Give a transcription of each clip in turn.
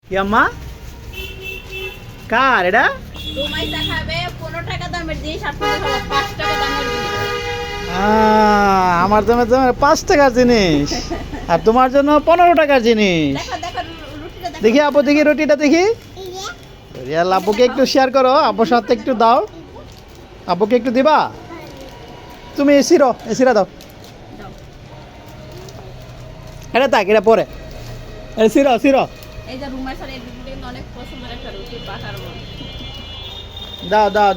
কি আম্মা কার এটা? রুমাইসা খাবে 15 টাকা দামের জিনিস আপনারা খাবেন 5 টাকা দামের জিনিস। আমার জন্য 5 টাকার জিনিস আর তোমার জন্য 15 টাকার জিনিস। দেখো দেখো রুটিটা দেখো। দেখি আপু, দেখি রুটিটা দেখি। রিয়াল আপুকে একটু শেয়ার করো, আপুর সাথে একটু দাও। আপুকে একটু দিবা? তুমি এসিরা দাও। দাও। এটা তাক, এটা পরে সিরো এই যে রুমাইসার এই রুটিটা কিন্তু অনেক পছন্দের একটা রুটি বাটার বল।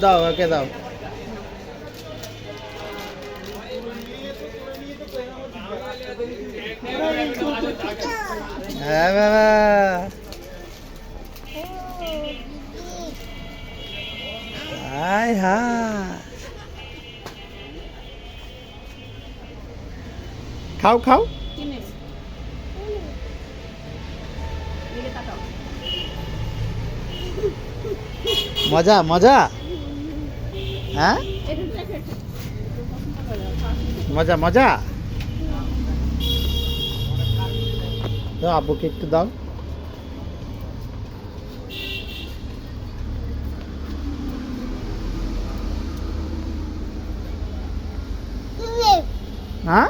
দাও ওকে দাও। হ্যাঁ বাবা, হাই হাই, খাও। কি নেব? এদিকে তাকাও। মজা হ্যাঁ, এই রুটিটা খেয়ে পছন্দ করে মজা তো আব্বুকে একটু দাও। হ্যাঁ,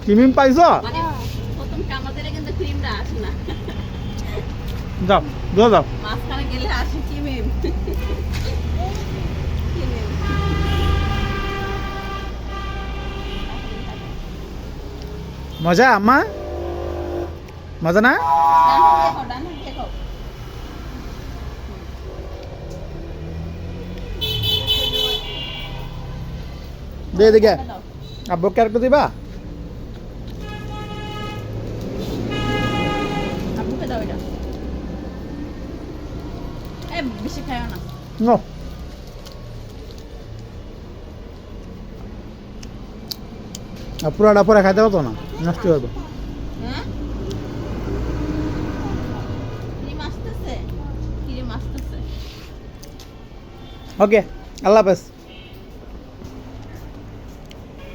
ক্রিম পাইছো? মানে প্রথম কামাদের কিন্তু ক্রিমটা আসে না, দাও মাঝখানে গেলে আসে ক্রিম। মজা আম্মা, মজা না? ডান দেখো দে দিকে আব্বুকে আর একটু দিবা? আব্বুকে দাও এটা। বেশি খাইও না। নো, পুরাটা পরে খাইতে পারতো না, নষ্ট হয়ে যাবে। হ্যাঁ ক্রিম আসতেছে। ওকে, আল্লাহ হাফেজ।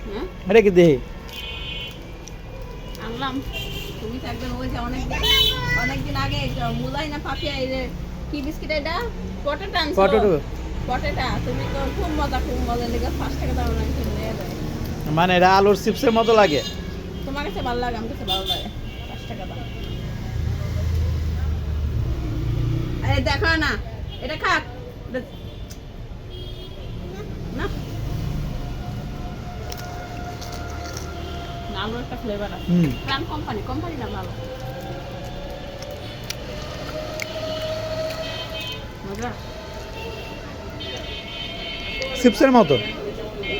হ্যাঁ এটা কি দেখি? আনলাম। তুমি তো একদম ওই যে অনেকদিন আগে মুলাই না পাপিয়া এই যে কি বিস্কিট এটা পটেটো আনছো। পটেটো তুমি তো খুব মজা লেগে 5 টাকা দাম না কিনে দেয়। মানে এটা আলুর চিপসের মতো লাগে। তোমার কাছে ভালো লাগে, আমার কাছে ভালো লাগে। 5 টাকা দাম। এই দেখো না এটা খা না, আলুর একটা ফ্লেভার আছে। প্রাণ কোম্পানিটা ভালো। মজা চিপসের মতো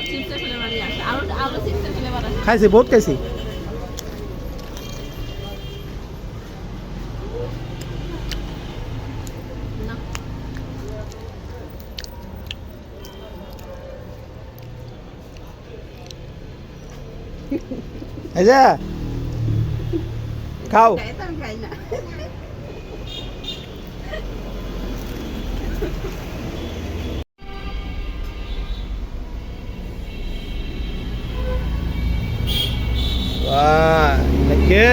চিপসের ফ্লেভারই আছে। আলু চিপসের ফ্লেভার আছে। খাইছি, বহুত খাইছি। না এই যে খাও। এটা আমি খাই না। কে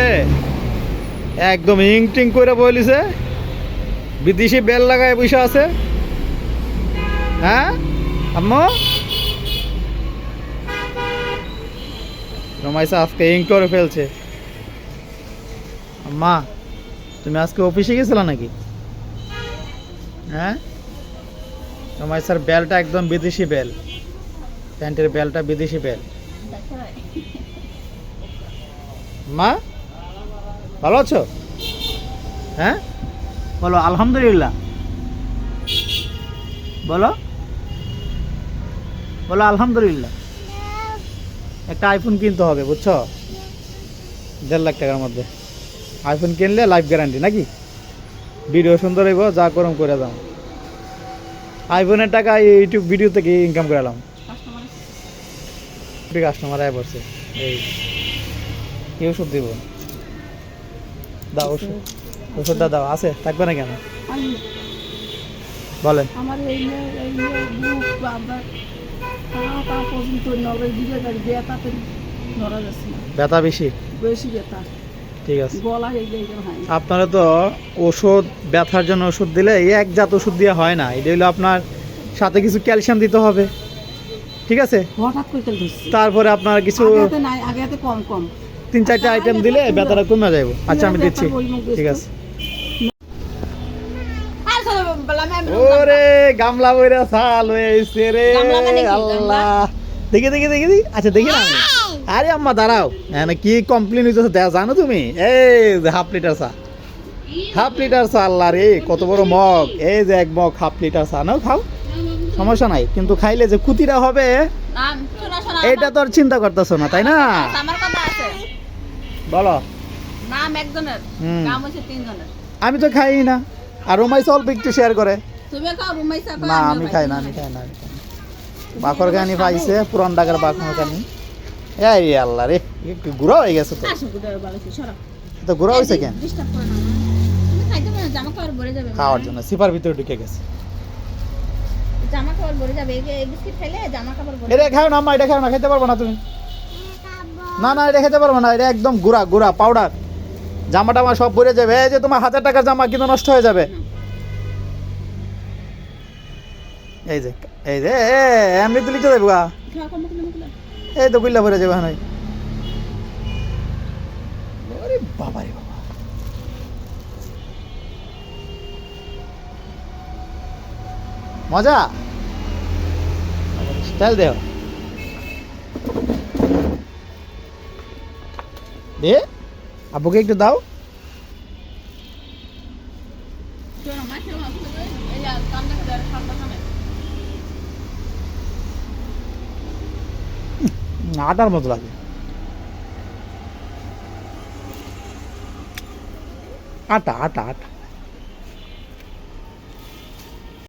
একদম ইং টিং করে বলিছে, বিদেশি বেল লাগায় বসে আছে। হ্যাঁ আম্মু, রমাইসা আজকে ইং করে ফেলছে। আম্মা, তুমি আজকে অফিসে গেছিলা নাকি? হ্যাঁ, রমাইসার বেলটা একদম বিদেশি বেল, প্যান্টের বেলটা বিদেশি বেল। মা ভালো আছো? হ্যাঁ বলো আলহামদুলিল্লাহ, বলো আলহামদুলিল্লাহ। একটা আইফোন কিনতে হবে বুঝছো, 1.5 লাখ টাকার মধ্যে। আইফোন কিনলে লাইফ গ্যারান্টি নাকি? ভিডিও সুন্দর হইব, যা করম করে দাও। আইফোনের টাকা ইউটিউব ভিডিও থেকে ইনকাম করালাম। কাস্টমার আয় পড়ছে। এই কি ওষুধ দিব? দাও ওষুধটা দাও। আছে থাকবে না কেন বলেন? আমার এই বুক বাবা পা পর্যন্ত নগর দিকে ব্যথাতে ধরা যাচ্ছে না। ব্যথা বেশি ব্যথা। ঠিক আছে। গলা এই যে হয় আপনারা তো ওষুধ, ব্যথার জন্য ওষুধ দিলে এই এক জাত ওষুধ দিয়ে হয় না, এটা হলো আপনার সাথে কিছু ক্যালসিয়াম দিতে হবে, ঠিক আছে। হঠাৎ করে তেল ধরছি তারপরে আপনার কিছু আগেতে নাই আগেতে কম কম 3-4টা আইটেম দিলে ব্যথাটা কমে যাবে। আচ্ছা আমি দিচ্ছি, ঠিক আছে। আর চলো বলা আমি ওরে গামলা বইরা সাল হয়েছে রে, গামলা মানে কি, আল্লাহ। দেখি দেখি দেখি দেখি, আচ্ছা দেখি না আমি। আরে আম্মা দাঁড়াও, হ্যাঁ কি কমপ্লেন হইতেছে জানো তুমি? এই যে হাফ লিটার চা, হাফ লিটার চা, আল্লাহ রে কত বড় মগ, এই যে এক মগ হাফ লিটার চা, নাও খাও, সমস্যা নাই, কিন্তু খাইলে যে ক্ষতিটা হবে নাম শোনা শোনা এইটা তো আর চিন্তা করতেছো না, তাই না? আমার কথা আছে, বলো। নাম একজনের হুম। কাম হচ্ছে তিনজনের। আমি তো খাই না, আর রোমাইস অল্প একটু শেয়ার করে। তুমি খাও রুমাইসা খাও না আমি খাই না, আমি খাই না, আমি খাই না। বাকর গানি পাইছে, পুরান ঢাকার বাকর গানি। এই আল্লাহ রে, একটু গুঁড়া হয়ে গেছে তো। আসো গুড়া বালছি সরো তো গুঁড়া হয়েছে কেন? ডিস্টার্ব করো না তুমি খাইতে পারো, জামা কাপড় ভরে যাবে খাওয়ার জন্য সিপার ভিতরে ঢুকে গেছে। জামা কাপড় ভরে যাবে, এই বিস্কিট খাইলে জামা কাপড় ভরে এটা খাও না আম্মা, এটা খাও না, খেতে পারবো না তুমি। না না এটা খেতে পারবো না, এটা একদম গুঁড়া গুঁড়া পাউডার, জামা টামা সব ভরে যাবে। এই যে তোমার 1000 টাকার জামা কিন্তু নষ্ট হয়ে যাবে। এই যে এই যে এমনি তুলি তো দেবো, খাও কম মুখলে মুখলে এই তো গুল্লা ভরে যাবে। হ্যাঁ আরে বাবা রে বাবা, মজা স্টাইল দেও দে, আব্বুকে একটু দাও। শোনো মাছের মাছ খাবে, এই যে কাম দেখে দাও ঠান্ডা খাবে। আটার মতো লাগে, আটা আটা আটা।